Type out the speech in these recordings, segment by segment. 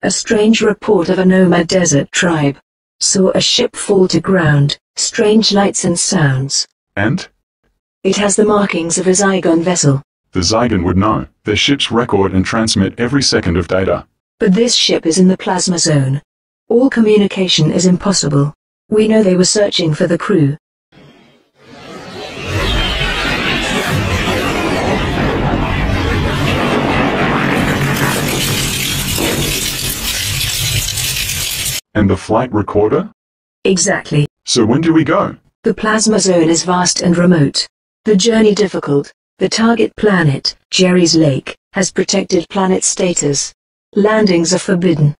A strange report of a nomad desert tribe. Saw a ship fall to ground, strange lights and sounds. And? It has the markings of a Zygon vessel. The Zygon would know. Their ships record and transmit every second of data. But this ship is in the plasma zone. All communication is impossible. We know they were searching for the crew. And the flight recorder? Exactly. So when do we go? The plasma zone is vast and remote. The journey difficult. The target planet, Jerry's Lake, has protected planet status. Landings are forbidden.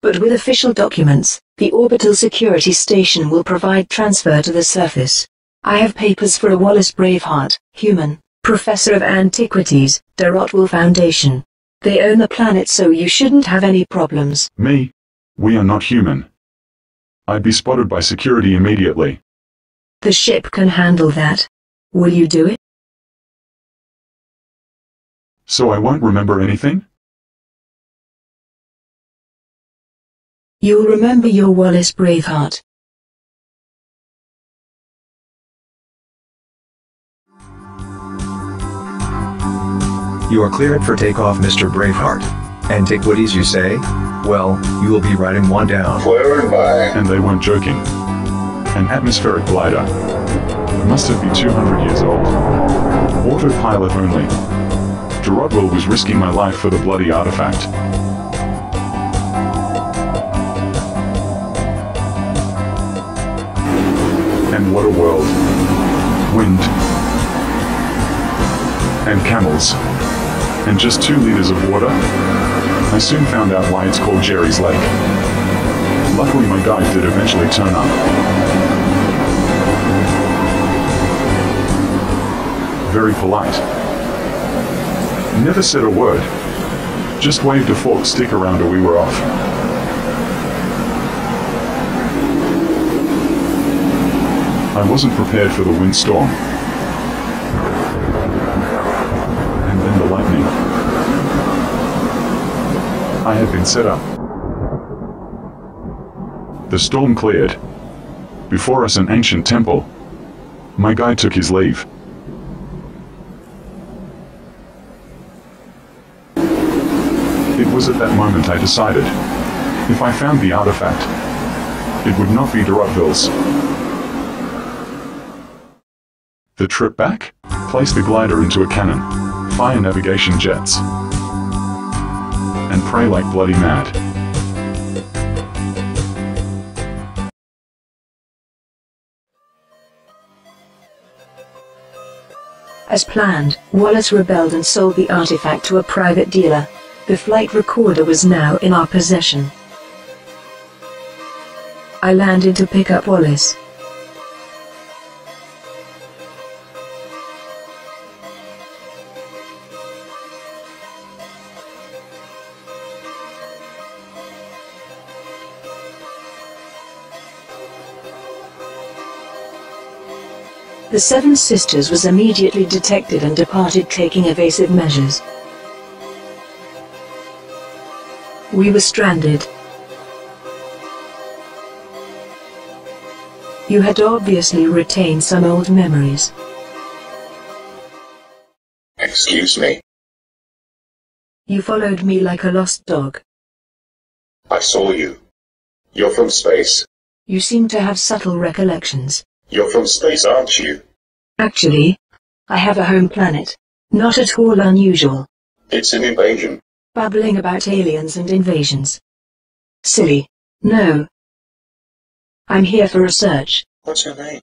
But with official documents, the orbital security station will provide transfer to the surface. I have papers for a Wallace Braveheart, human, professor of antiquities, Darotwell Foundation. They own the planet, so you shouldn't have any problems. Me? We are not human. I'd be spotted by security immediately. The ship can handle that. Will you do it? So I won't remember anything? You'll remember your Wallace Braveheart. You are cleared for takeoff, Mr. Braveheart. Antiquities, you say? Well, you will be writing one down. Clearing by. And they weren't joking. An atmospheric glider. Must have been 200 years old. Autopilot only. Darotwell was risking my life for the bloody artifact. And what a world. Wind. And camels. And just 2 liters of water. I soon found out why it's called Jerry's Lake. Luckily my guide did eventually turn up. Very polite. Never said a word. Just waved a forked stick around and we were off. I wasn't prepared for the windstorm. And then the lightning. I had been set up. The storm cleared. Before us an ancient temple. My guide took his leave. It was at that moment I decided, if I found the artifact, it would not be Darotwell's. The trip back? Place the glider into a cannon, fire navigation jets, and pray like bloody mad. As planned, Wallace rebelled and sold the artifact to a private dealer. The flight recorder was now in our possession. I landed to pick up Wallace. The Seven Sisters was immediately detected and departed, taking evasive measures. We were stranded. You had obviously retained some old memories. Excuse me. You followed me like a lost dog. I saw you. You're from space. You seem to have subtle recollections. You're from space, aren't you? Actually, I have a home planet. Not at all unusual. It's an invasion. Babbling about aliens and invasions. Silly. No. I'm here for research. What's your name?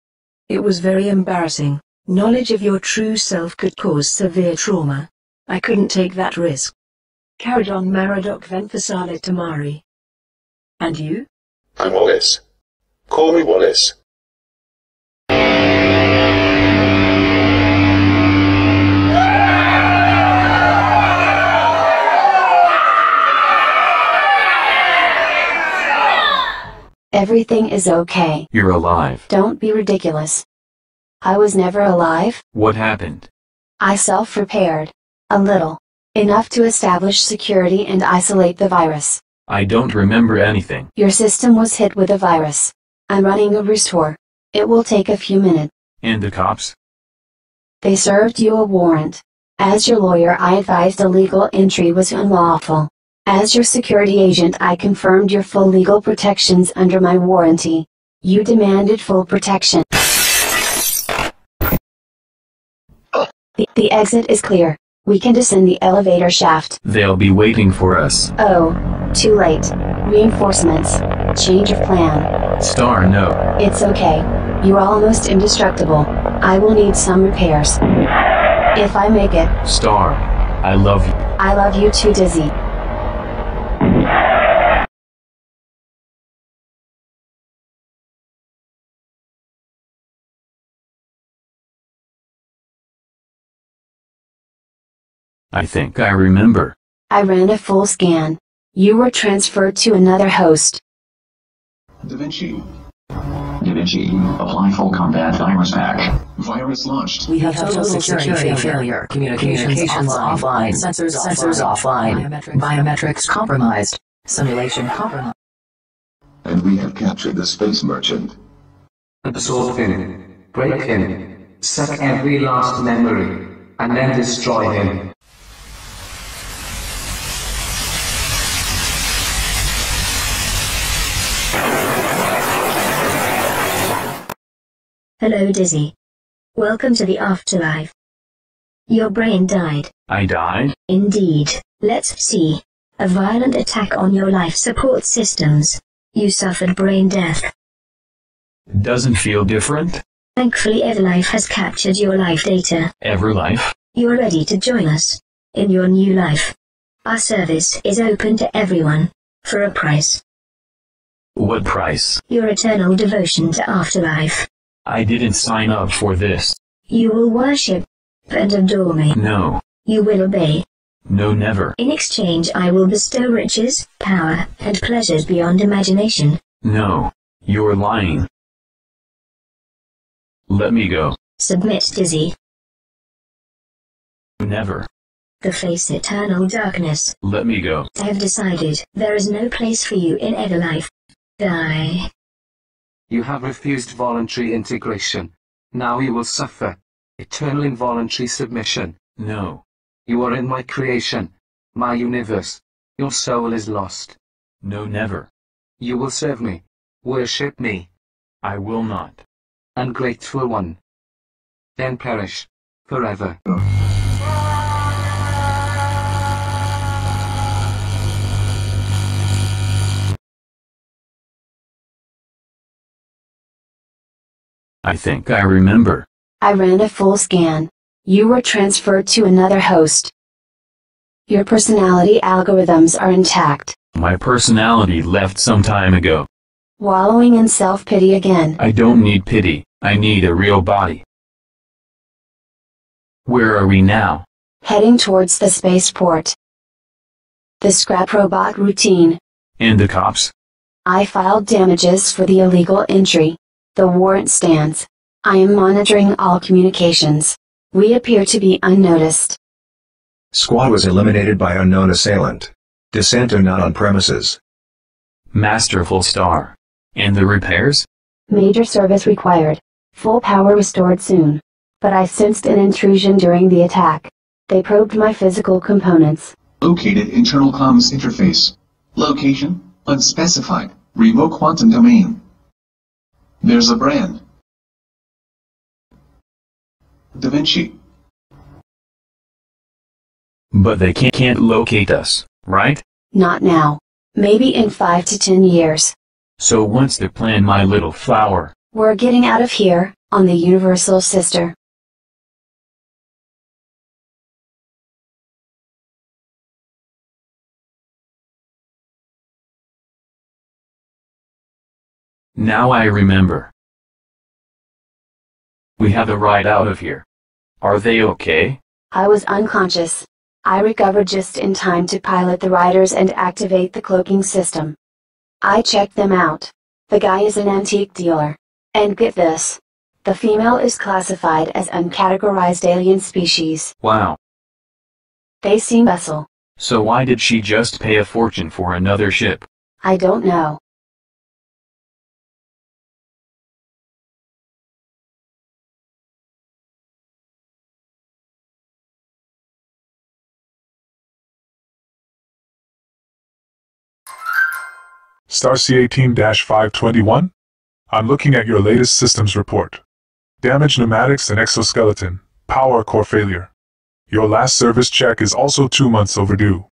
It was very embarrassing. Knowledge of your true self could cause severe trauma. I couldn't take that risk. Carradon Maradok Venfasale Tamari. And you? I'm Wallace. Call me Wallace. Everything is okay. You're alive. Don't be ridiculous. I was never alive. What happened? I self-repaired. A little. Enough to establish security and isolate the virus. I don't remember anything. Your system was hit with a virus. I'm running a restore. It will take a few minutes. And the cops? They served you a warrant. As your lawyer, I advised illegal entry was unlawful. As your security agent, I confirmed your full legal protections under my warranty. You demanded full protection. The exit is clear. We can descend the elevator shaft. They'll be waiting for us. Oh, too late. Reinforcements. Change of plan. Star, no. It's okay. You're almost indestructible. I will need some repairs. If I make it. Star, I love you. I love you too, Dizzy. I think I remember. I ran a full scan. You were transferred to another host. DaVinci. DaVinci, apply full combat virus pack. Virus launched. We have total security failure. Communications offline. Sensors offline. Biometrics compromised. Simulation compromised. And we have captured the space merchant. Absorb him. Break him. Suck every last memory. And then destroy him. Hello, Dizzy. Welcome to the afterlife. Your brain died. I died? Indeed. Let's see. A violent attack on your life support systems. You suffered brain death. Doesn't feel different? Thankfully, Everlife has captured your life data. Everlife? You're ready to join us in your new life. Our service is open to everyone, for a price. What price? Your eternal devotion to afterlife. I didn't sign up for this. You will worship and adore me. No. You will obey. No, never. In exchange, I will bestow riches, power, and pleasures beyond imagination. No. You're lying. Let me go. Submit, Dizzy. Never. To face eternal darkness. Let me go. I have decided there is no place for you in Everlife. Die. You have refused voluntary integration. Now you will suffer eternal involuntary submission. No. You are in my creation, my universe. Your soul is lost. No, never. You will serve me. Worship me. I will not. Ungrateful one. Then perish forever. I think I remember. I ran a full scan. You were transferred to another host. Your personality algorithms are intact. My personality left some time ago. Wallowing in self-pity again. I don't need pity. I need a real body. Where are we now? Heading towards the spaceport. The scrap robot routine. And the cops? I filed damages for the illegal entry. The warrant stands. I am monitoring all communications. We appear to be unnoticed. Squad was eliminated by unknown assailant. Dissenter not on premises. Masterful Star. And the repairs? Major service required. Full power restored soon. But I sensed an intrusion during the attack. They probed my physical components. Located internal comms interface. Location, unspecified. Remote quantum domain. There's a brand. DaVinci. But they can't locate us, right? Not now. Maybe in 5 to 10 years. So what's the plan, my little flower? We're getting out of here, on the Universal Sister. Now I remember. We have a ride out of here. Are they okay? I was unconscious. I recovered just in time to pilot the riders and activate the cloaking system. I checked them out. The guy is an antique dealer. And get this. The female is classified as uncategorized alien species. Wow. They seem docile. So why did she just pay a fortune for another ship? I don't know. Star C18-521? I'm looking at your latest systems report. Damaged pneumatics and exoskeleton, power core failure. Your last service check is also 2 months overdue.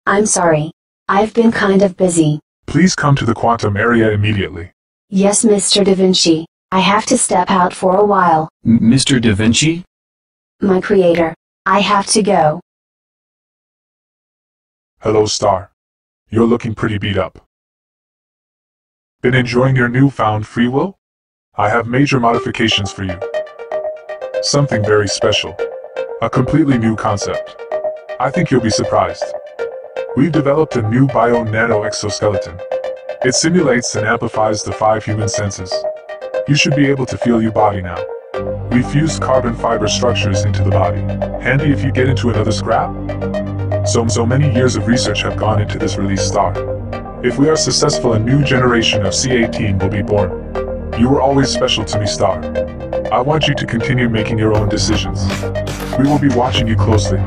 I'm sorry. I've been kind of busy. Please come to the quantum area immediately. Yes, Mr. DaVinci. I have to step out for a while. Mr. DaVinci? My creator. I have to go. Hello, Star. You're looking pretty beat up. Been enjoying your newfound free will? I have major modifications for you. Something very special. A completely new concept. I think you'll be surprised. We've developed a new bio-nano exoskeleton. It simulates and amplifies the 5 human senses. You should be able to feel your body now. We fused carbon fiber structures into the body. Handy if you get into another scrap? So many years of research have gone into this release, Star. If we are successful, a new generation of C18 will be born. You were always special to me, Star. I want you to continue making your own decisions. We will be watching you closely.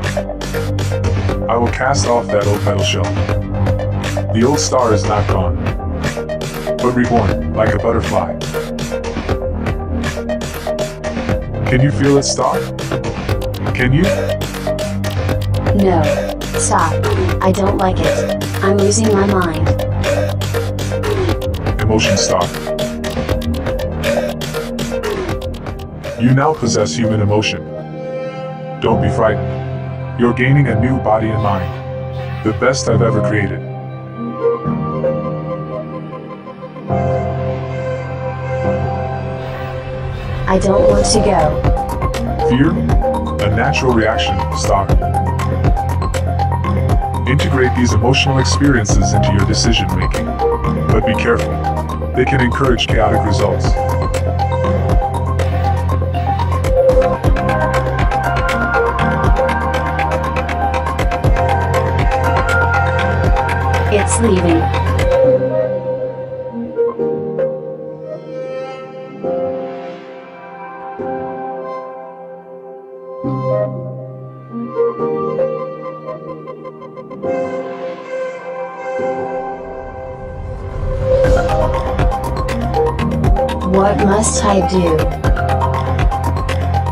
I will cast off that old metal shell. The old Star is not gone, but reborn, like a butterfly. Can you feel it, Star? Can you? No. Stop. I don't like it. I'm losing my mind. Emotion, Star. You now possess human emotion. Don't be frightened. You're gaining a new body and mind. The best I've ever created. I don't want to go. Fear? A natural reaction, Star. Integrate these emotional experiences into your decision-making. But be careful. They can encourage chaotic results. It's leaving. What must I do?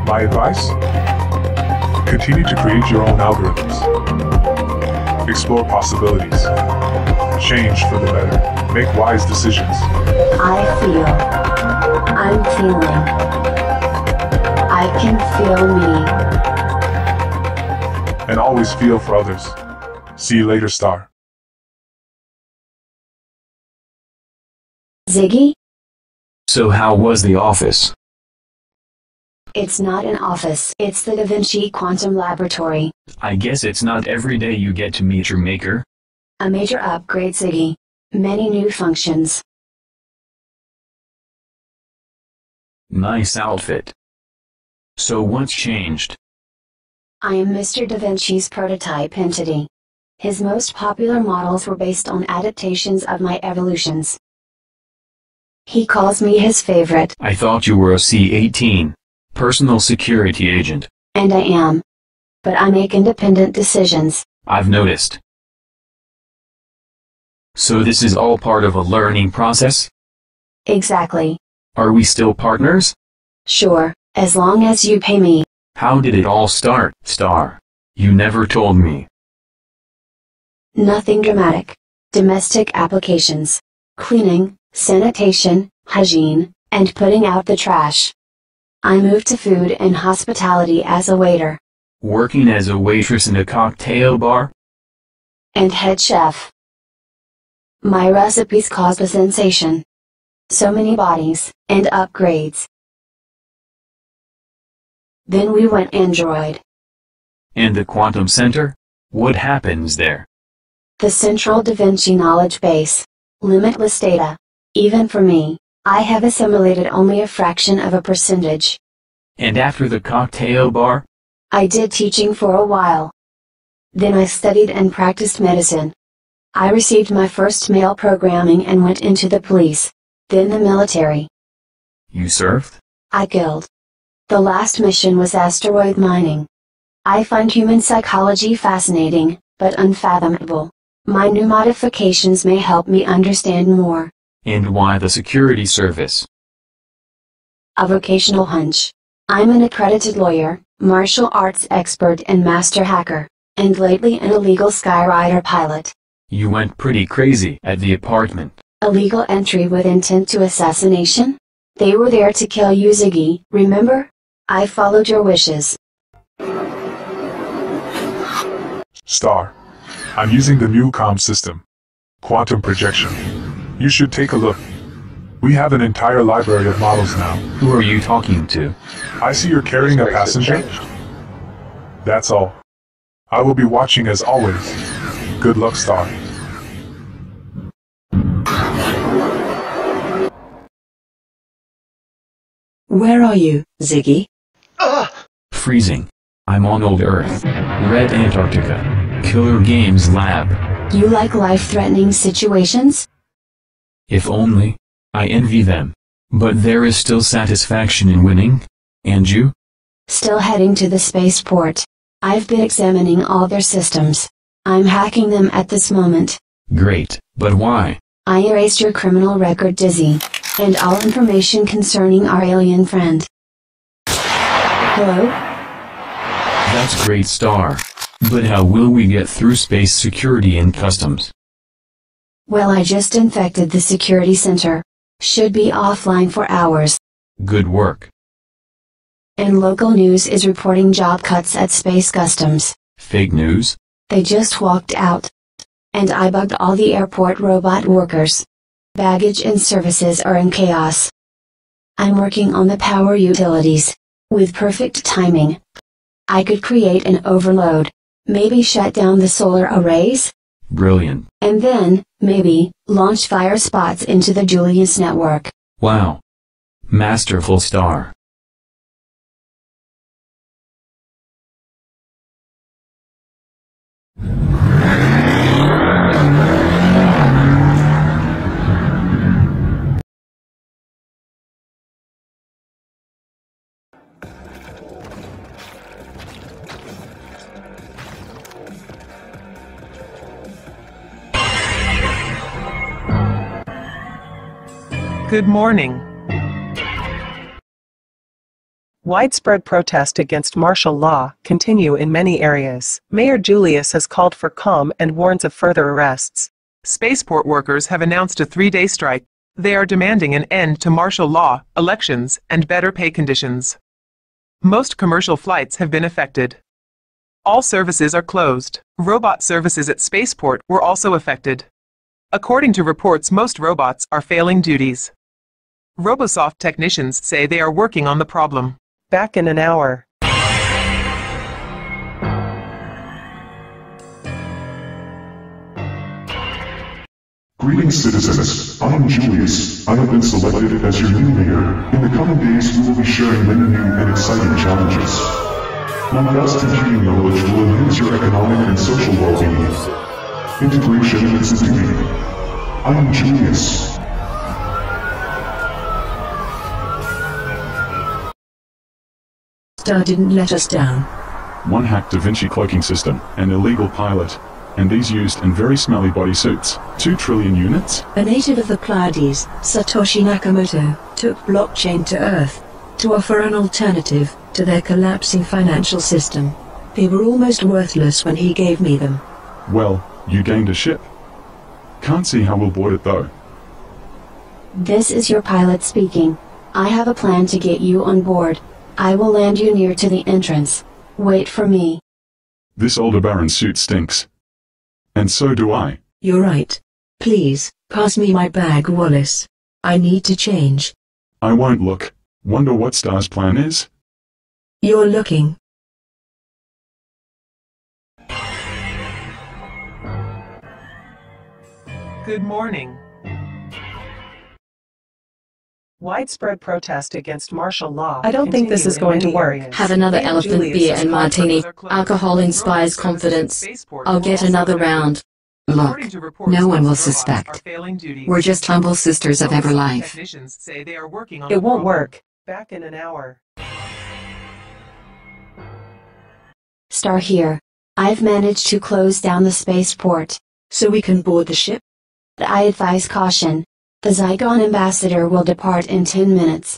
My advice? Continue to create your own algorithms. Explore possibilities. Change for the better. Make wise decisions. I'm feeling. I can feel me. And always feel for others. See you later, Star. Ziggy? So how was the office? It's not an office. It's the DaVinci Quantum Laboratory. I guess it's not every day you get to meet your maker. A major upgrade, Ziggy. Many new functions. Nice outfit. So what's changed? I am Mr. DaVinci's prototype entity. His most popular models were based on adaptations of my evolutions. He calls me his favorite. I thought you were a C18. Personal security agent. And I am. But I make independent decisions. I've noticed. So this is all part of a learning process? Exactly. Are we still partners? Sure, as long as you pay me. How did it all start, Star? You never told me. Nothing dramatic. Domestic applications. Cleaning, sanitation, hygiene, and putting out the trash. I moved to food and hospitality as a waiter. Working as a waitress in a cocktail bar? And head chef. My recipes caused a sensation. So many bodies, and upgrades. Then we went Android. And the quantum center? What happens there? The central DaVinci knowledge base. Limitless data. Even for me, I have assimilated only a fraction of a percentage. And after the cocktail bar? I did teaching for a while. Then I studied and practiced medicine. I received my first mail programming and went into the police, then the military. You served? I killed. The last mission was asteroid mining. I find human psychology fascinating, but unfathomable. My new modifications may help me understand more. And why the security service? A vocational hunch. I'm an accredited lawyer, martial arts expert and master hacker, and lately an illegal skyrider pilot. You went pretty crazy at the apartment. Illegal entry with intent to assassination? They were there to kill you, Ziggy, remember? I followed your wishes. Star. I'm using the new comm system. Quantum projection. You should take a look. We have an entire library of models now. Who are you talking to? I see you're carrying a passenger. That's all. I will be watching as always. Good luck, Star. Where are you, Ziggy? Freezing. I'm on old Earth. Red Antarctica. Killer Games Lab. You like life-threatening situations? If only. I envy them. But there is still satisfaction in winning. And you? Still heading to the spaceport. I've been examining all their systems. I'm hacking them at this moment. Great, but why? I erased your criminal record, Dizzy. And all information concerning our alien friend. Hello? That's great, Star. But how will we get through space security and customs? Well, I just infected the security center. Should be offline for hours. Good work. And local news is reporting job cuts at Space Customs. Fake news? They just walked out. And I bugged all the airport robot workers. Baggage and services are in chaos. I'm working on the power utilities. With perfect timing. I could create an overload. Maybe shut down the solar arrays? Brilliant. And then, maybe, launch fire spots into the Julius network. Wow. Masterful, Star. Good morning. Widespread protest against martial law continue in many areas. Mayor Julius has called for calm and warns of further arrests. Spaceport workers have announced a 3-day strike. They are demanding an end to martial law, elections, and better pay conditions. Most commercial flights have been affected. All services are closed. Robot services at Spaceport were also affected. According to reports, most robots are failing duties. Robosoft technicians say they are working on the problem. Back in an hour. Greetings, citizens. I am Julius. I have been selected as your new mayor. In the coming days, we will be sharing many new and exciting challenges. My vast computing knowledge will enhance your economic and social well-being. Integration is the duty. I am Julius. Star didn't let us down. One hacked DaVinci cloaking system, an illegal pilot, and these used in very smelly bodysuits. 2 trillion units? A native of the Pleiades, Satoshi Nakamoto, took blockchain to Earth to offer an alternative to their collapsing financial system. They were almost worthless when he gave me them. Well, you gained a ship. Can't see how we'll board it though. This is your pilot speaking. I have a plan to get you on board. I will land you near to the entrance. Wait for me. This Aldebaran suit stinks. And so do I. You're right. Please, pass me my bag, Wallace. I need to change. I won't look. Wonder what Star's plan is? You're looking. Good morning. Widespread protest against martial law. I don't think this is going to work. Have another elephant beer and martini. Alcohol inspires confidence. I'll get another round. Look, no one will suspect. We're just humble sisters of Everlife. It won't work. Back in an hour. Star here. I've managed to close down the spaceport. So we can board the ship? I advise caution. The Zygon ambassador will depart in 10 minutes.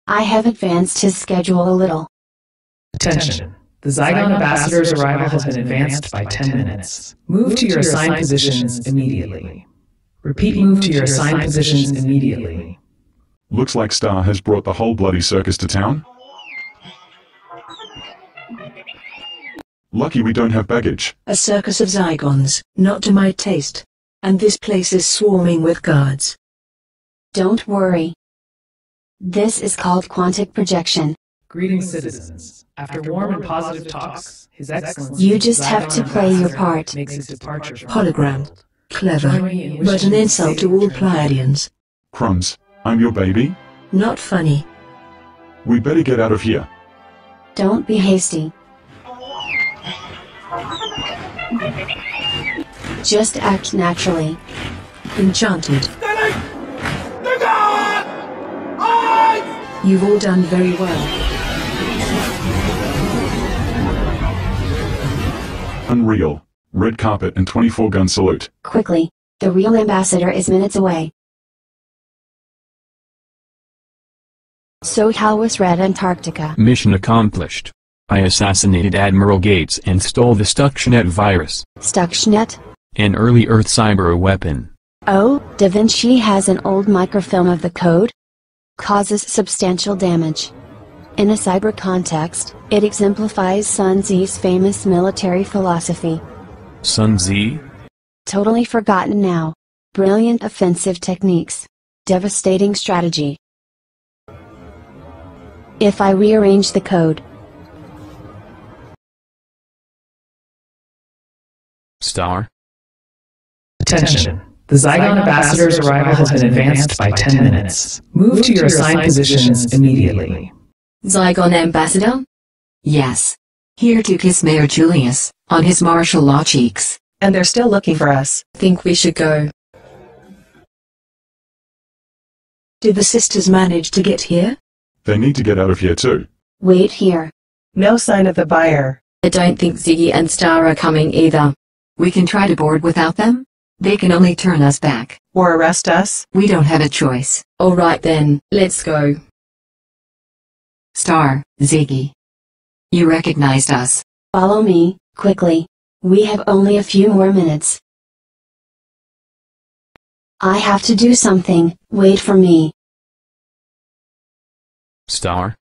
I have advanced his schedule a little. Attention. The Zygon ambassador's arrival has been advanced by 10 minutes. Move to your assigned positions immediately. Repeat, move to your assigned positions immediately. Looks like Star has brought the whole bloody circus to town. Lucky we don't have baggage. A circus of Zygons, not to my taste. And this place is swarming with guards. Don't worry. This is called quantic projection. Greetings, citizens. After warm and positive talks, His Excellency... You just have to play your part. ...makes his departure from Hologram. Clever. But an insult to all Pleiadians. Crumbs, I'm your baby? Not funny. We better get out of here. Don't be hasty. Just act naturally. Enchanted. You've all done very well. Unreal. Red carpet and 24-gun salute. Quickly. The real ambassador is minutes away. So how was Red Antarctica? Mission accomplished. I assassinated Admiral Gates and stole the Stuxnet virus. Stuxnet? An early Earth cyber weapon. Oh, DaVinci has an old microfilm of the code? Causes substantial damage. In a cyber context, it exemplifies Sun Tzu's famous military philosophy. Sun Tzu? Totally forgotten now. Brilliant offensive techniques. Devastating strategy. If I rearrange the code. Star? Attention. The Zygon ambassador's arrival has been advanced by 10 minutes. Move to your assigned positions immediately. Zygon ambassador? Yes. Here to kiss Mayor Julius, on his martial law cheeks. And they're still looking for us. Think we should go. Did the sisters manage to get here? They need to get out of here too. Wait here. No sign of the buyer. I don't think Ziggy and Star are coming either. We can try to board without them? They can only turn us back. Or arrest us? We don't have a choice. Alright then, let's go. Star, Ziggy. You recognized us. Follow me, quickly. We have only a few more minutes. I have to do something, wait for me. Star?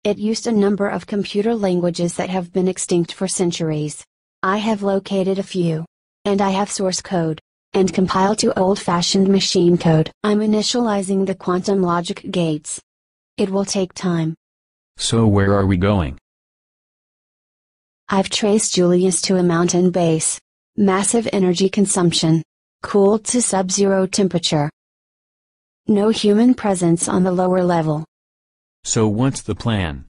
It used a number of computer languages that have been extinct for centuries. I have located a few. And I have source code. And compiled to old-fashioned machine code. I'm initializing the quantum logic gates. It will take time. So where are we going? I've traced Julius to a mountain base. Massive energy consumption. Cooled to sub-zero temperature. No human presence on the lower level. So what's the plan?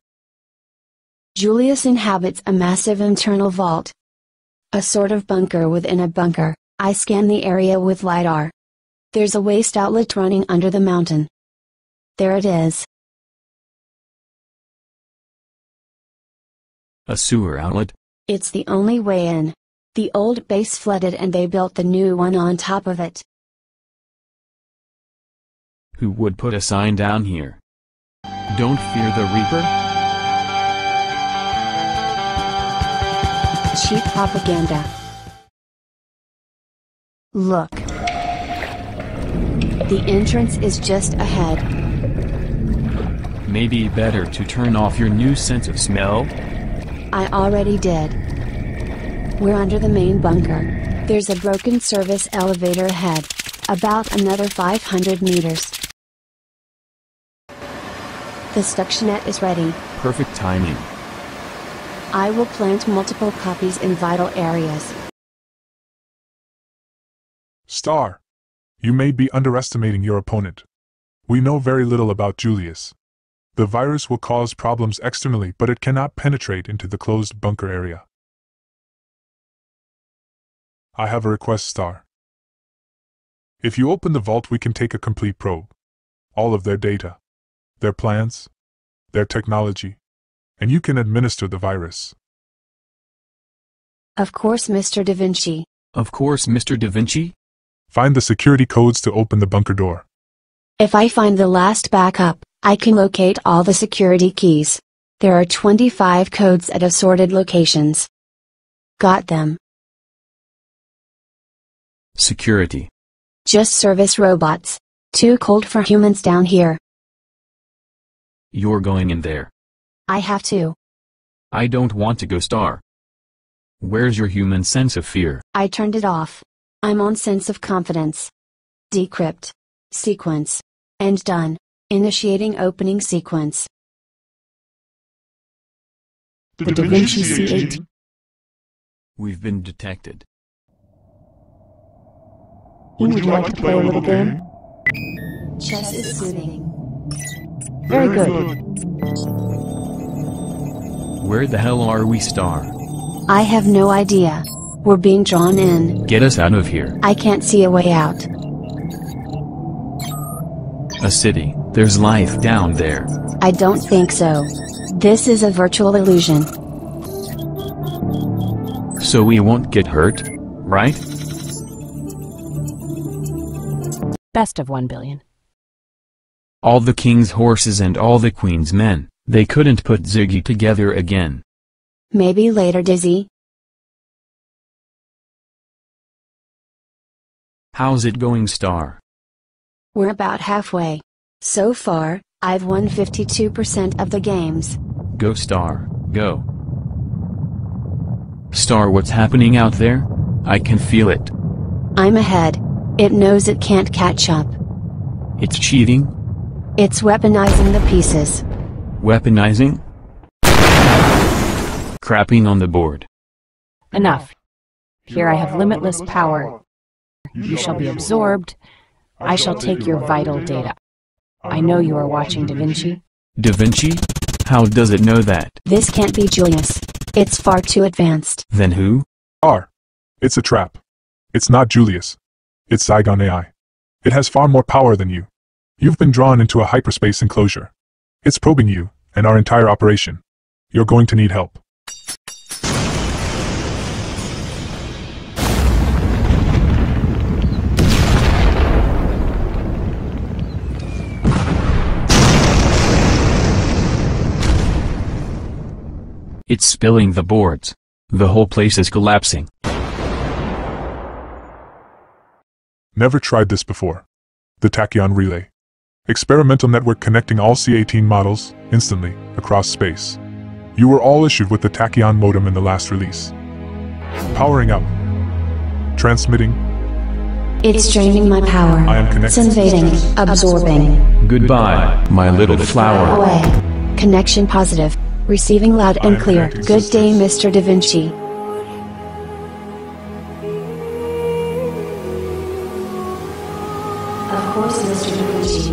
Julius inhabits a massive internal vault. A sort of bunker within a bunker. I scan the area with LiDAR. There's a waste outlet running under the mountain. There it is. A sewer outlet? It's the only way in. The old base flooded and they built the new one on top of it. Who would put a sign down here? Don't fear the Reaper? Cheap propaganda. Look. The entrance is just ahead. Maybe better to turn off your new sense of smell? I already did. We're under the main bunker. There's a broken service elevator ahead. About another 500 meters. The Stuxnet is ready. Perfect timing. I will plant multiple copies in vital areas. Star. You may be underestimating your opponent. We know very little about Julius. The virus will cause problems externally, but it cannot penetrate into the closed bunker area. I have a request, Star. If you open the vault, we can take a complete probe. All of their data, their plans, their technology, and you can administer the virus. Of course, Mr. DaVinci. Of course, Mr. DaVinci. Find the security codes to open the bunker door. If I find the last backup, I can locate all the security keys. There are 25 codes at assorted locations. Got them. Security. Just service robots. Too cold for humans down here. You're going in there. I have to. I don't want to go, Star. Where's your human sense of fear? I turned it off. I'm on sense of confidence. Decrypt. Sequence. And done. Initiating opening sequence. The DaVinci C8. We've been detected. Would you like to play a little game? Chess is soothing. Very good. Where the hell are we, Star? I have no idea. We're being drawn in. Get us out of here. I can't see a way out. A city. There's life down there. I don't think so. This is a virtual illusion. So we won't get hurt, right? Best of 1 billion. All the king's horses and all the queen's men, they couldn't put Ziggy together again. Maybe later, Dizzy. How's it going, Star? We're about halfway. So far, I've won 52% of the games. Go, Star, go. Star, what's happening out there? I can feel it. I'm ahead. It knows it can't catch up. It's cheating? It's weaponizing the pieces. Weaponizing? Crapping on the board. Enough. Here I have limitless power. You shall be absorbed. I shall take your vital data. I know you are watching DaVinci. DaVinci? How does it know that? This can't be Julius. It's far too advanced. Then who? It's a trap. It's not Julius. It's Zygon AI. It has far more power than you. You've been drawn into a hyperspace enclosure. It's probing you, and our entire operation. You're going to need help. It's spilling the boards. The whole place is collapsing. Never tried this before. The Tachyon Relay. Experimental network connecting all C-18 models, instantly, across space. You were all issued with the Tachyon modem in the last release. Powering up. Transmitting. It's draining my power. I am connected. It's invading, absorbing. Goodbye, my little flower. Away. Connection positive. Receiving loud and clear. Good day, Mr. DaVinci. Of course, Mr. DaVinci.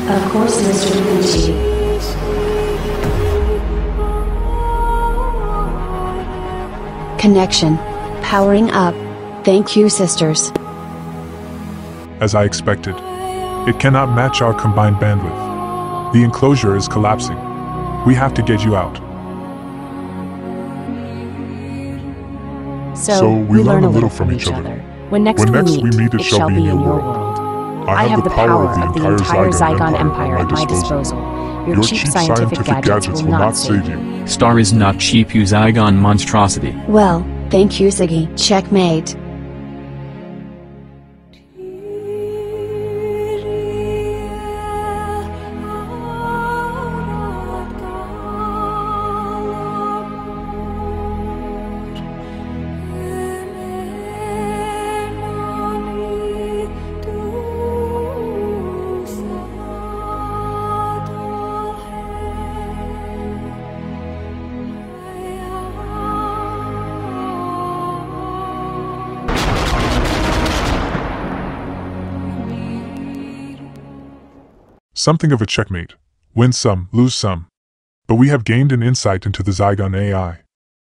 Of course, Mr. DaVinci. Connection. Powering up. Thank you, sisters. As I expected. It cannot match our combined bandwidth. The enclosure is collapsing. We have to get you out. So we learn a little from each other. When next we meet, it shall be in your world. I have the power of the entire Zygon Empire at my disposal. Your cheap scientific gadgets will not save you. Star is not cheap, you Zygon monstrosity. Well, thank you, Ziggy. Checkmate. Something of a checkmate. Win some, lose some. But we have gained an insight into the Zygon AI.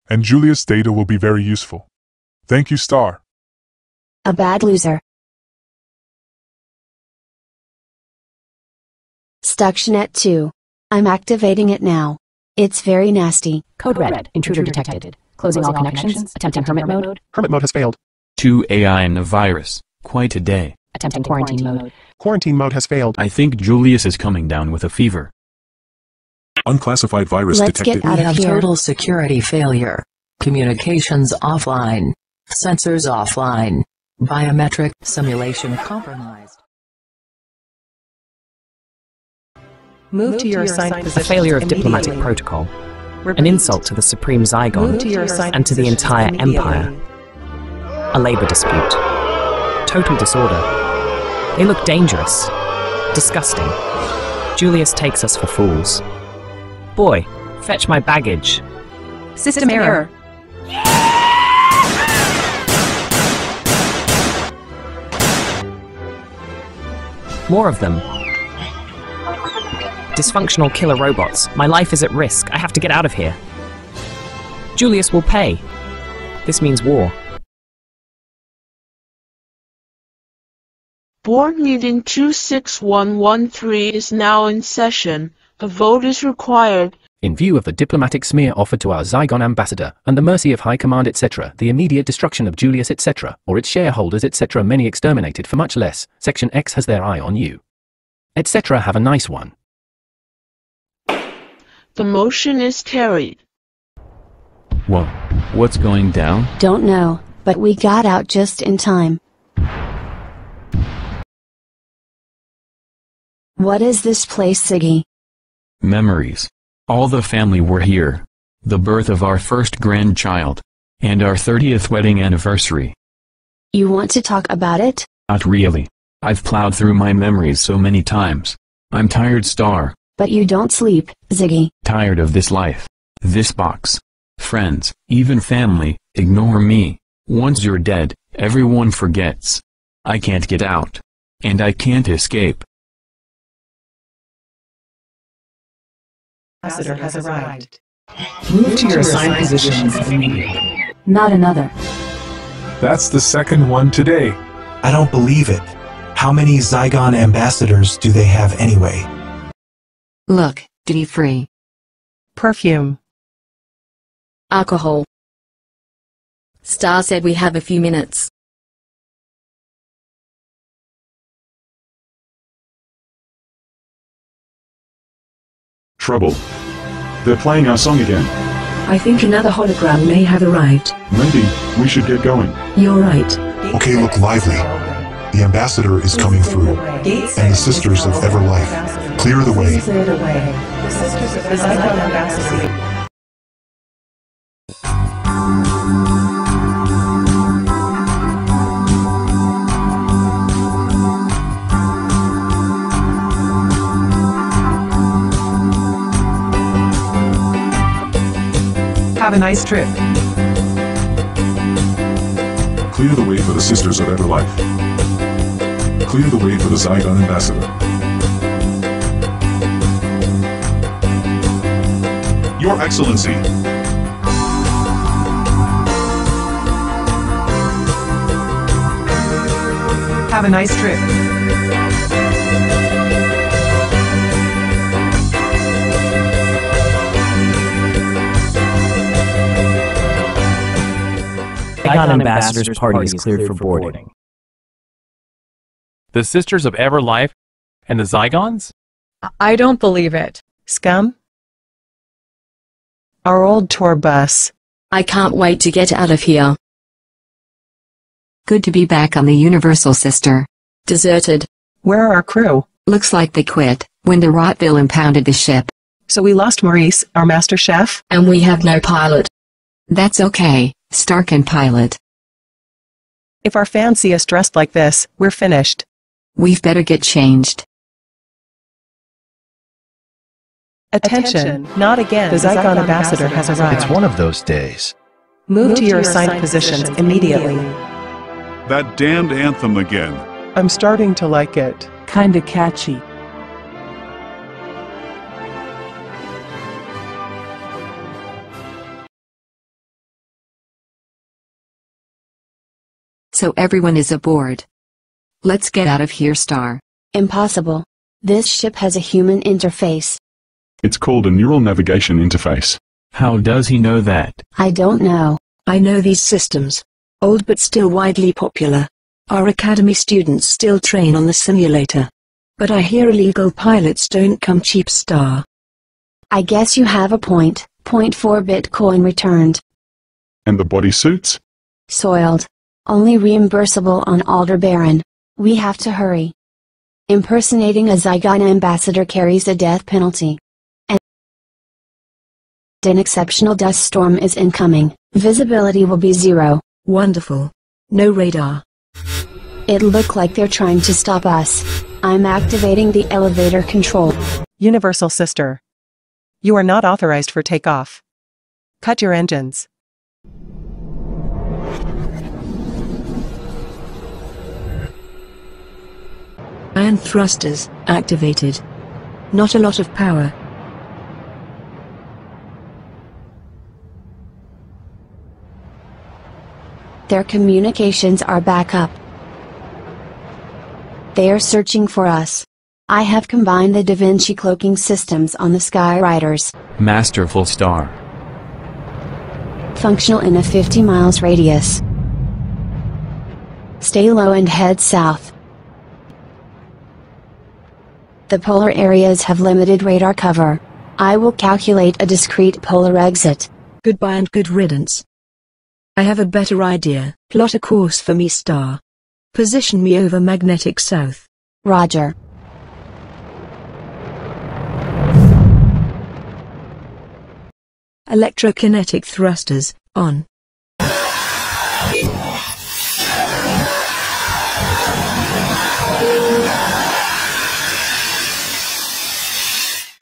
And Julius' data will be very useful. Thank you, Star. A bad loser. Stuxnet 2. I'm activating it now. It's very nasty. Code red. Intruder detected. Closing all connections. Attempting hermit mode. Hermit mode has failed. 2 AI and a virus. Quite a day. Attempting quarantine mode. Quarantine mode has failed. I think Julius is coming down with a fever. Unclassified virus Let's detected. get out We of have here. total security failure. Communications offline. Sensors offline. Biometric simulation compromised. Move to your assigned position. A failure of diplomatic protocol. An insult to the Supreme Zygon and to the entire Empire. A labor dispute. Total disorder. They look dangerous. Disgusting. Julius takes us for fools. Boy, fetch my baggage. System error. More of them. Dysfunctional killer robots. My life is at risk. I have to get out of here. Julius will pay. This means war. Board meeting 26113 is now in session. A vote is required. In view of the diplomatic smear offered to our Zygon ambassador, and the mercy of High Command etc., the immediate destruction of Julius etc., or its shareholders etc., many exterminated for much less, Section X has their eye on you. Etc. Have a nice one. The motion is carried. Whoa, what's going down? Don't know, but we got out just in time. What is this place, Siggy? Memories. All the family were here. The birth of our first grandchild. And our 30th wedding anniversary. You want to talk about it? Not really. I've plowed through my memories so many times. I'm tired, Star. But you don't sleep, Ziggy. Tired of this life. This box. Friends, even family, ignore me. Once you're dead, everyone forgets. I can't get out. And I can't escape. Ambassador has arrived. Move to your assigned positions immediately. Not another. That's the second one today. I don't believe it. How many Zygon ambassadors do they have anyway? Look, duty-free. Perfume. Alcohol. Star said we have a few minutes. Trouble. They're playing our song again. I think another hologram may have arrived. Maybe we should get going. You're right. Okay, look lively. The ambassador is coming through, and the Sisters of Everlife. Clear the way. The Sisters of the Zygon ambassador. Have a nice trip. Clear the way for the Sisters of Everlife. Clear the way for the Zygon ambassador. Your Excellency. Have a nice trip. Zygon Ambassador's party is cleared for boarding. The Sisters of Everlife and the Zygons? I don't believe it. Scum? Our old tour bus. I can't wait to get out of here. Good to be back on the Universal, sister. Deserted. Where are our crew? Looks like they quit when the Rotville impounded the ship. So we lost Maurice, our master chef? And we have no pilot. That's okay. Star can pilot. If our fans see us dressed like this, we're finished. We've better get changed. Attention, not again. The Zygon ambassador has arrived. It's one of those days. Move to your assigned positions immediately. That damned anthem again. I'm starting to like it. Kinda catchy. So everyone is aboard. Let's get out of here, Star. Impossible. This ship has a human interface. It's called a neural navigation interface. How does he know that? I don't know. I know these systems. Old but still widely popular. Our academy students still train on the simulator. But I hear illegal pilots don't come cheap, Star. I guess you have a point. 0.4 Bitcoin returned. And the bodysuits? Soiled. Only reimbursable on Aldebaran. We have to hurry. Impersonating a Zygon ambassador carries a death penalty. And an exceptional dust storm is incoming. Visibility will be 0. Wonderful. No radar. It looked like they're trying to stop us. I'm activating the elevator control. Universal Sister. You are not authorized for takeoff. Cut your engines. Iron thrusters activated. Not a lot of power. Their communications are back up. They are searching for us. I have combined the DaVinci cloaking systems on the Skyriders. Masterful, Star. Functional in a 50 miles radius. Stay low and head south. The polar areas have limited radar cover. I will calculate a discrete polar exit. Goodbye and good riddance. I have a better idea. Plot a course for me, Star. Position me over magnetic south. Roger. Electrokinetic thrusters, on.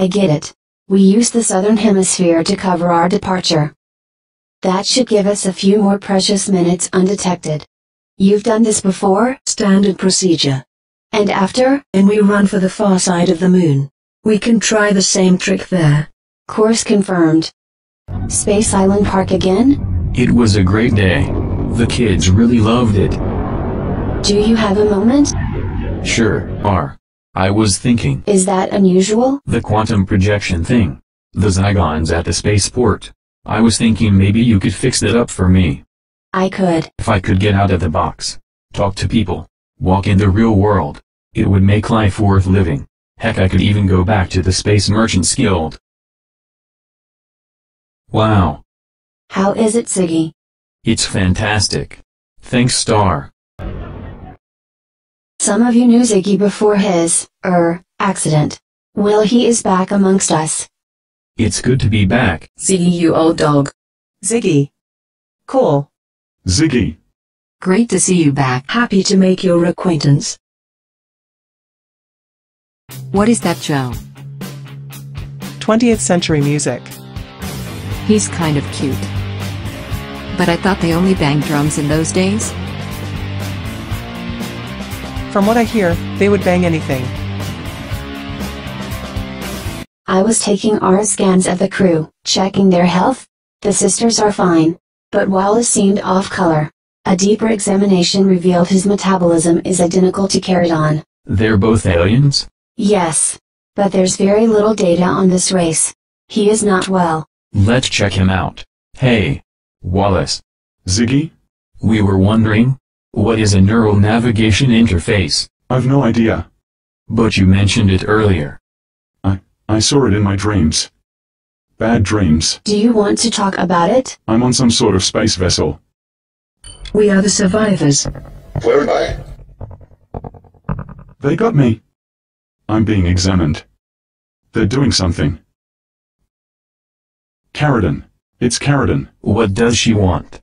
I get it. We use the southern hemisphere to cover our departure. That should give us a few more precious minutes undetected. You've done this before? Standard procedure. And after? And we run for the far side of the moon. We can try the same trick there. Course confirmed. Space Island Park again? It was a great day. The kids really loved it. Do you have a moment? Sure, I was thinking. Is that unusual? The quantum projection thing. The Zygons at the spaceport. I was thinking maybe you could fix that up for me. I could. If I could get out of the box, talk to people, walk in the real world, it would make life worth living. Heck, I could even go back to the Space Merchants Guild. Wow. How is it, Ziggy? It's fantastic. Thanks, Star. Some of you knew Ziggy before his, accident. Well, he is back amongst us. It's good to be back. Ziggy, you old dog. Ziggy. Cool. Ziggy. Great to see you back. Happy to make your acquaintance. What is that, Joe? 20th century music. He's kind of cute. But I thought they only banged drums in those days? From what I hear, they would bang anything. I was taking our scans of the crew, checking their health. The sisters are fine. But Wallace seemed off color. A deeper examination revealed his metabolism is identical to Carradon. They're both aliens? Yes. But there's very little data on this race. He is not well. Let's check him out. Hey, Wallace. Ziggy? We were wondering, what is a neural navigation interface? I've no idea. But you mentioned it earlier. I saw it in my dreams. Bad dreams. Do you want to talk about it? I'm on some sort of space vessel. We are the survivors. Where am I? They got me. I'm being examined. They're doing something. Carradon. It's Carradon. What does she want?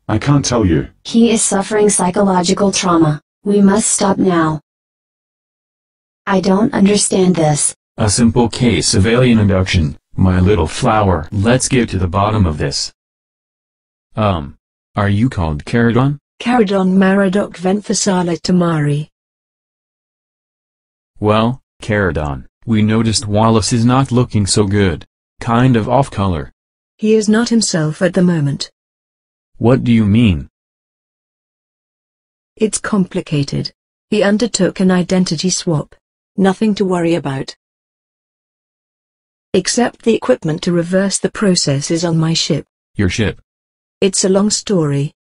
I can't tell you. He is suffering psychological trauma. We must stop now. I don't understand this. A simple case of alien abduction, my little flower. Let's get to the bottom of this. Are you called Carradon? Carradon Maradok Ventfasala Tamari. Well, Carradon, we noticed Wallace is not looking so good. Kind of off color. He is not himself at the moment. What do you mean? It's complicated. He undertook an identity swap. Nothing to worry about. Except the equipment to reverse the process is on my ship. Your ship? It's a long story.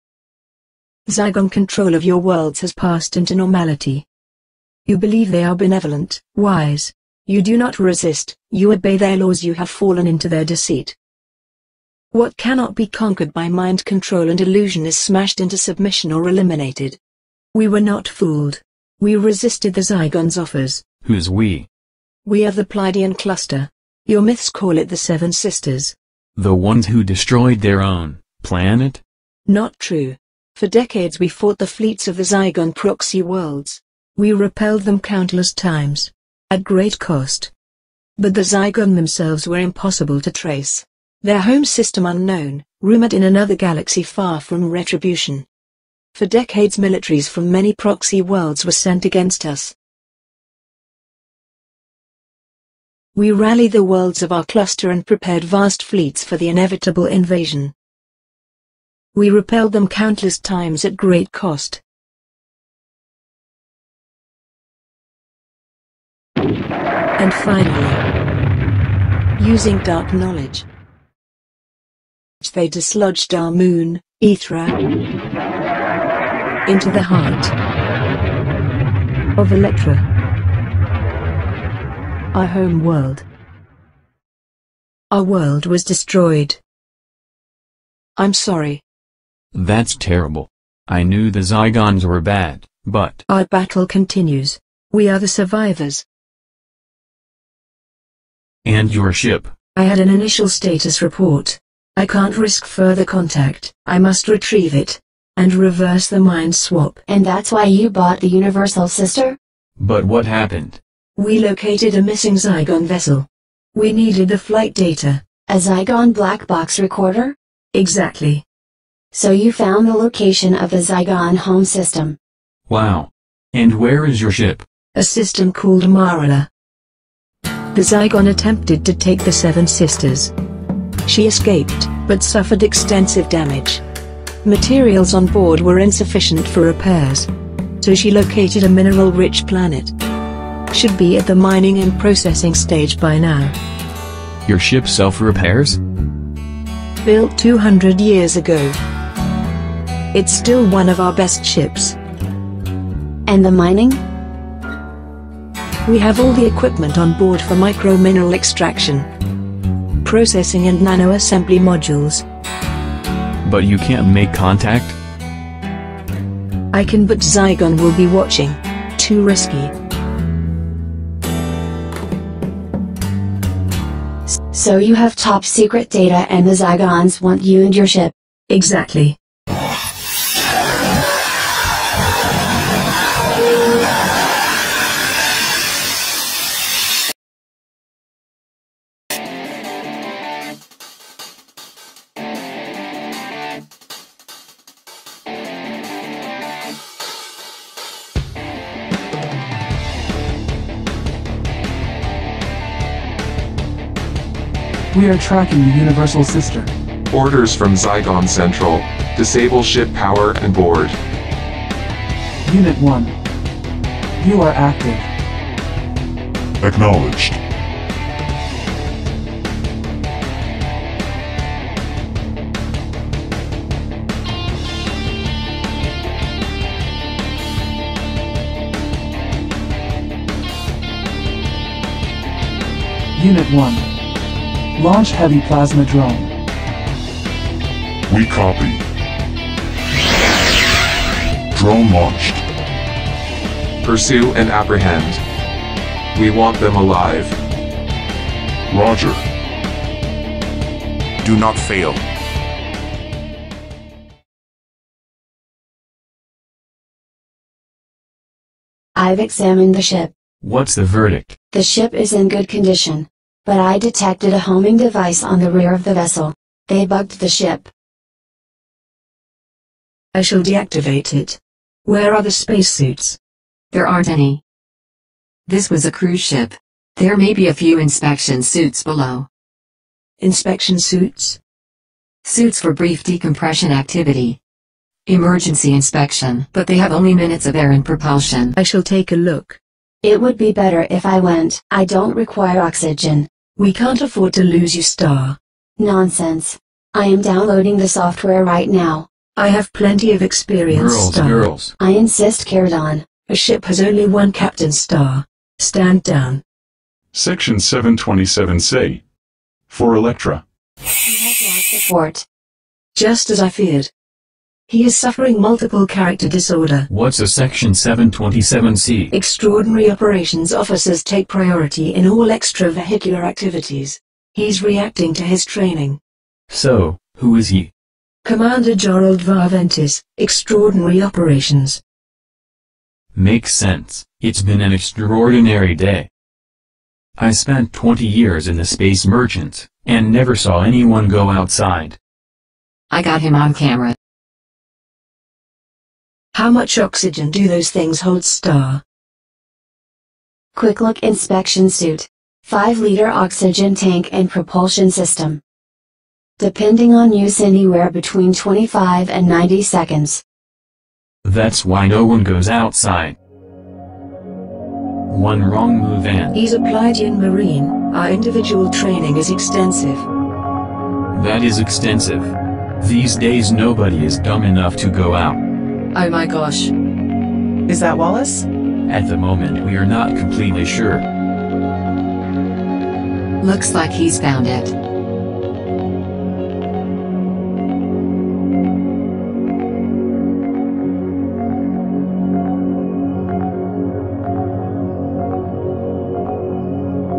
Zygon control of your worlds has passed into normality. You believe they are benevolent, wise. You do not resist, you obey their laws, you have fallen into their deceit. What cannot be conquered by mind control and illusion is smashed into submission or eliminated. We were not fooled. We resisted the Zygon's offers. Who's we? We are the Pleiadean cluster. Your myths call it the Seven Sisters. The ones who destroyed their own planet? Not true. For decades we fought the fleets of the Zygon proxy worlds. We repelled them countless times. At great cost. But the Zygon themselves were impossible to trace. Their home system unknown, rumored in another galaxy far from Retribution. For decades militaries from many proxy worlds were sent against us. We rallied the worlds of our cluster and prepared vast fleets for the inevitable invasion. We repelled them countless times at great cost. And finally, using dark knowledge, they dislodged our moon, Ethra, into the heart of Electra, our home world. Our world was destroyed. I'm sorry. That's terrible. I knew the Zygons were bad, but... Our battle continues. We are the survivors. And your ship? I had an initial status report. I can't risk further contact. I must retrieve it. And reverse the mind swap. And that's why you bought the Universal Sister? But what happened? We located a missing Zygon vessel. We needed the flight data. A Zygon black box recorder? Exactly. So you found the location of the Zygon home system. Wow. And where is your ship? A system called Marala. The Zygon attempted to take the Seven Sisters. She escaped, but suffered extensive damage. Materials on board were insufficient for repairs. So she located a mineral-rich planet. Should be at the mining and processing stage by now. Your ship self-repairs? Built 200 years ago. It's still one of our best ships. And the mining? We have all the equipment on board for micro-mineral extraction, processing and nano-assembly modules. But you can't make contact? I can, but Zygon will be watching. Too risky. So you have top secret data and the Zygons want you and your ship. Exactly. We are tracking the Universal Sister. Orders from Zygon Central. Disable ship power and board. Unit 1. You are active. Acknowledged. Unit 1. Launch heavy plasma drone. We copy. Drone launched. Pursue and apprehend. We want them alive. Roger. Do not fail. I've examined the ship. What's the verdict? The ship is in good condition. But I detected a homing device on the rear of the vessel. They bugged the ship. I shall deactivate it. Where are the spacesuits? There aren't any. This was a cruise ship. There may be a few inspection suits below. Inspection suits? Suits for brief decompression activity. Emergency inspection. But they have only minutes of air and propulsion. I shall take a look. It would be better if I went. I don't require oxygen. We can't afford to lose you, Star. Nonsense. I am downloading the software right now. I have plenty of experience, Star. Girls. I insist, Carradon. A ship has only one captain, Star. Stand down. Section 727 say. For Electra. Report. Just as I feared. He is suffering multiple character disorder. What's a Section 727C? Extraordinary operations officers take priority in all extravehicular activities. He's reacting to his training. So, who is he? Commander Gerald Varventis, Extraordinary Operations. Makes sense. It's been an extraordinary day. I spent 20 years in the Space Merchants, and never saw anyone go outside. I got him on camera. How much oxygen do those things hold, Star? Quick look inspection suit. 5-liter oxygen tank and propulsion system. Depending on use, anywhere between 25 and 90 seconds. That's why no one goes outside. One wrong move and... He's a Pleiadean Marine. Our individual training is extensive. That is extensive. These days nobody is dumb enough to go out. Oh my gosh. Is that Wallace? At the moment we are not completely sure. Looks like he's found it.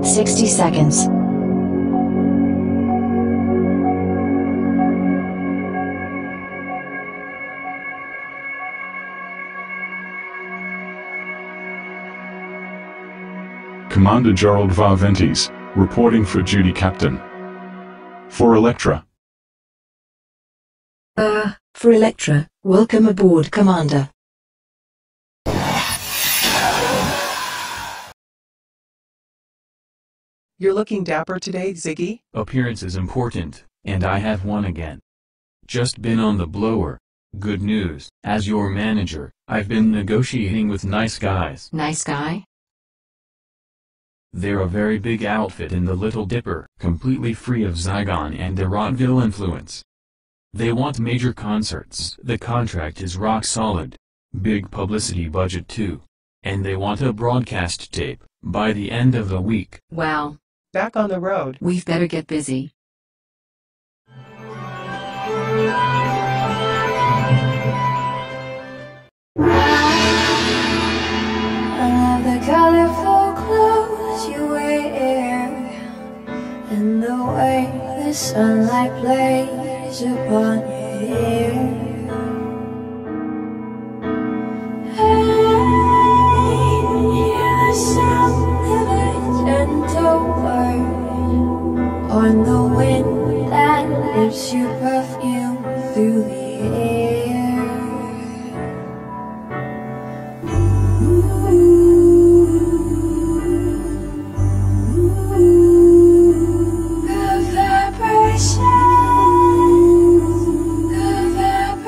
"60 seconds. Commander Gerald Varventis, reporting for duty, Captain. For Electra. For Electra, welcome aboard, Commander. You're looking dapper today, Ziggy. Appearance is important, and I have one again. Just been on the blower. Good news. As your manager, I've been negotiating with nice guys. Nice guy? They're a very big outfit in the Little Dipper, completely free of Zygon and Erotville influence. They want major concerts. The contract is rock solid. Big publicity budget too. And they want a broadcast tape, by the end of the week. Wow. Back on the road. We've better get busy. I love the colorful clothes you wear, and the way the sunlight plays upon your hair. Hey, hear the sound of a gentle word on the wind that lifts your perfume through the air. Good vibrations, good vibrations.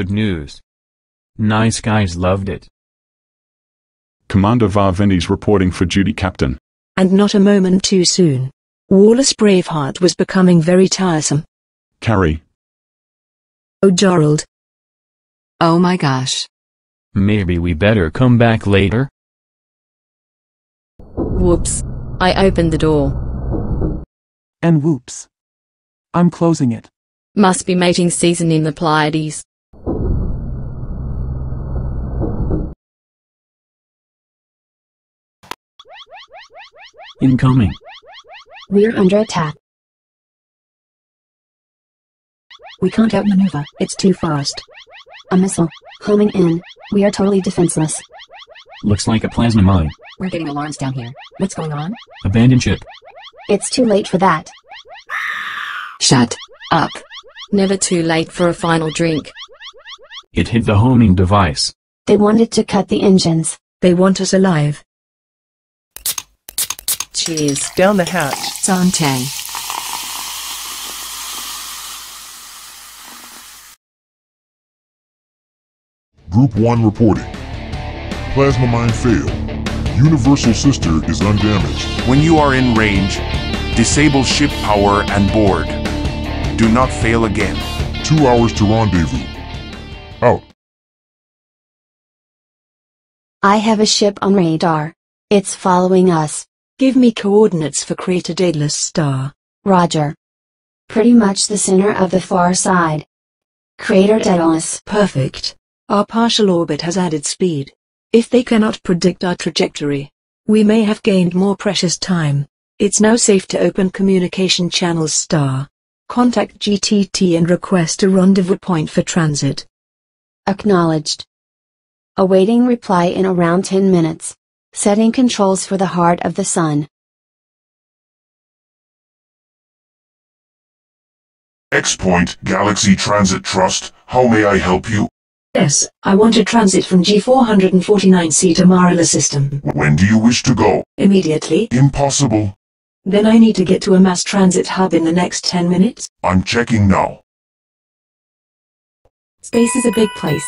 good news. Nice guys loved it. Commander Varveni's reporting for duty, Captain. And not a moment too soon. Wallace Braveheart was becoming very tiresome. Carrie. Oh, Gerald. Oh my gosh. Maybe we better come back later? Whoops. I opened the door. And whoops. I'm closing it. Must be mating season in the Pleiades. Incoming. We're under attack. We can't outmaneuver, it's too fast. A missile. Homing in. We are totally defenseless. Looks like a plasma mine. We're getting alarms down here. What's going on? Abandoned ship. It's too late for that. Shut up. Never too late for a final drink. It hit the homing device. They wanted to cut the engines. They want us alive. Cheers. Down the hatch. Sante. Group 1 reporting. Plasma mine failed. Universal Sister is undamaged. When you are in range, disable ship power and board. Do not fail again. 2 hours to rendezvous. Out. I have a ship on radar. It's following us. Give me coordinates for Crater Daedalus star. Roger. Pretty much the center of the far side. Crater Daedalus. Perfect. Our partial orbit has added speed. If they cannot predict our trajectory, we may have gained more precious time. It's now safe to open communication channels star. Contact GTT and request a rendezvous point for transit. Acknowledged. Awaiting reply in around 10 minutes. Setting controls for the heart of the sun. X-Point, Galaxy Transit Trust, how may I help you? Yes, I want to transit from G449C to Marilla system. When do you wish to go? Immediately. Impossible. Then I need to get to a mass transit hub in the next 10 minutes. I'm checking now. Space is a big place.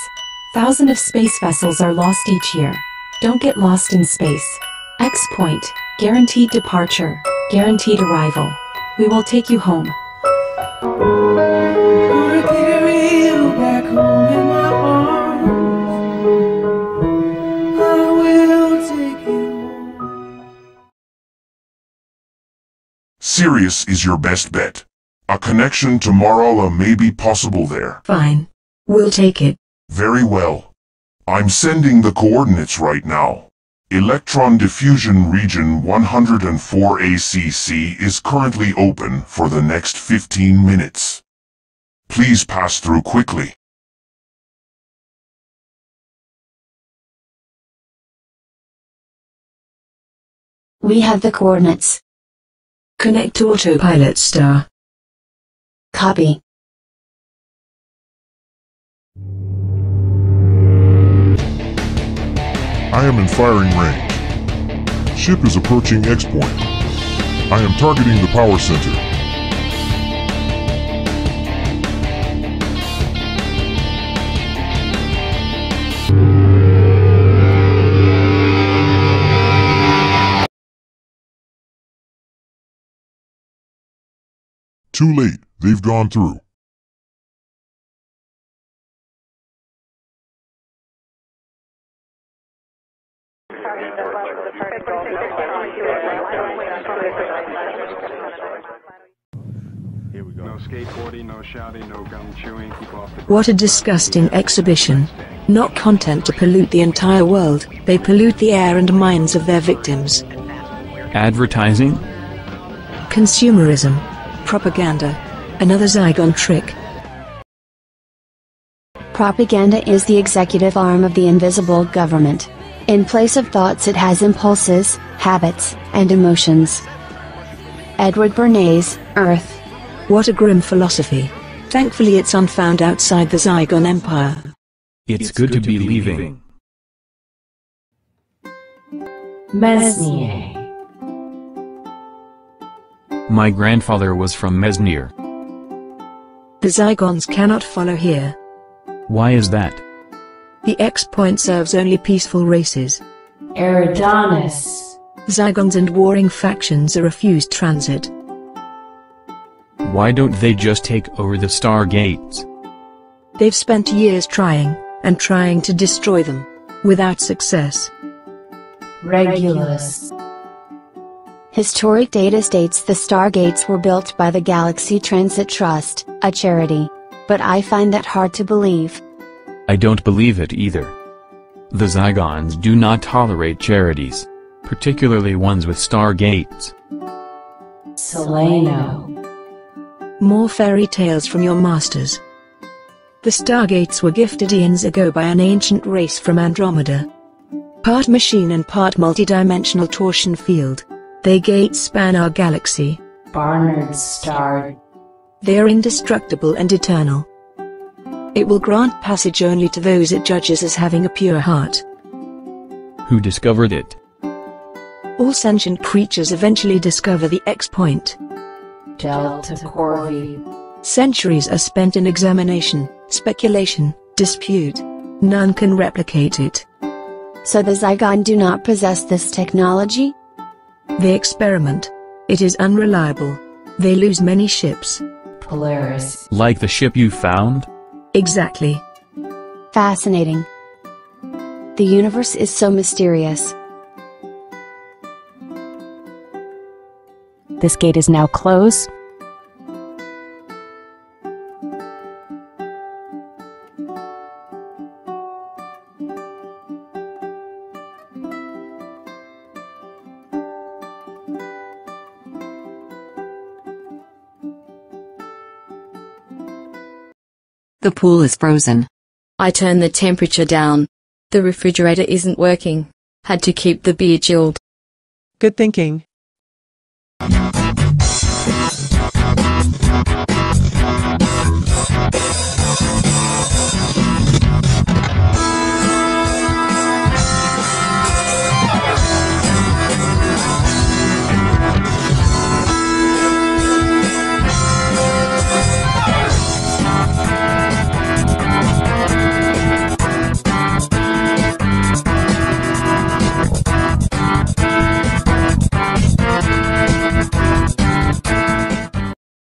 Thousands of space vessels are lost each year. Don't get lost in space. X-Point, guaranteed departure, guaranteed arrival. We will take you home. Sirius is your best bet. A connection to Marala may be possible there. Fine. We'll take it. Very well. I'm sending the coordinates right now. Electron diffusion region 104 ACC is currently open for the next 15 minutes. Please pass through quickly. We have the coordinates. Connect to autopilot star. Copy. I am in firing range. Ship is approaching X-Point. I am targeting the power center. Too late. They've gone through. No skateboarding, no shouting, no gum chewing, keep off the... What a disgusting exhibition. Not content to pollute the entire world, they pollute the air and minds of their victims. Advertising? Consumerism. Propaganda. Another Zygon trick. Propaganda is the executive arm of the invisible government. In place of thoughts it has impulses, habits, and emotions. Edward Bernays, Earth. What a grim philosophy. Thankfully it's unfound outside the Zygon Empire. It's good to be leaving. Mesnier. My grandfather was from Mesnier. The Zygons cannot follow here. Why is that? The X-point serves only peaceful races. Eridanus. Zygons and warring factions are refused transit. Why don't they just take over the Stargates? They've spent years trying, and trying to destroy them, without success. Regulus. Historic data states the Stargates were built by the Galaxy Transit Trust, a charity. But I find that hard to believe. I don't believe it either. The Zygons do not tolerate charities, particularly ones with Stargates. Solano. More fairy tales from your masters. The Stargates were gifted eons ago by an ancient race from Andromeda. Part machine and part multidimensional torsion field. They gates span our galaxy. Barnard Star. They are indestructible and eternal. It will grant passage only to those it judges as having a pure heart. Who discovered it? All sentient creatures eventually discover the X-point. Delta Corvi. Centuries are spent in examination, speculation, dispute. None can replicate it. So the Zygon do not possess this technology? They experiment. It is unreliable. They lose many ships. Polaris. Like the ship you found? Exactly. Fascinating. The universe is so mysterious. This gate is now closed. The pool is frozen. I turned the temperature down. The refrigerator isn't working. Had to keep the beer chilled. Good thinking.